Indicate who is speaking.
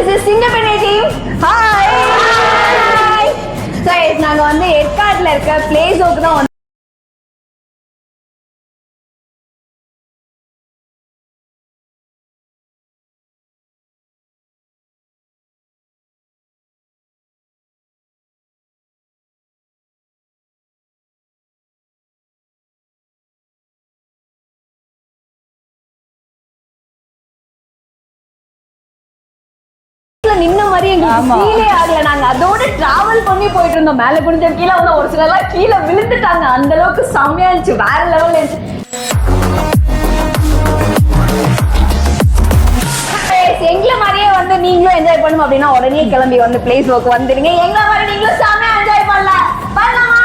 Speaker 1: This is Singapore team. Hi. Hi. So நாங்க வந்து ஏற்காடுல இருக்க பிளேஸோக்கு தான் நின்ன மாதிரி எங்களுக்கு ஃபீலே ஆகல. நாங்க அதோட டிராவல் பண்ணி போயிட்டு இருந்தோம். மேல குனிஞ்ச கீழே வந்து ஒரு சில எல்லாம் கீழே விழுந்துட்டாங்க. அந்த அளவுக்கு செம்மையா இருந்துச்சு, வேற லெவல்ல இருந்துச்சு. எங்களை மாதிரியே வந்து நீங்களும் என்ஜாய் பண்ணணும் அப்படின்னா உடனே கிளம்பி வந்து பிளேஸ் ஒர்க் வந்துருங்க. எங்களை மாதிரி நீங்களும் செம்மையா என்ஜாய் பண்ணலாம். பண்ணலாமா?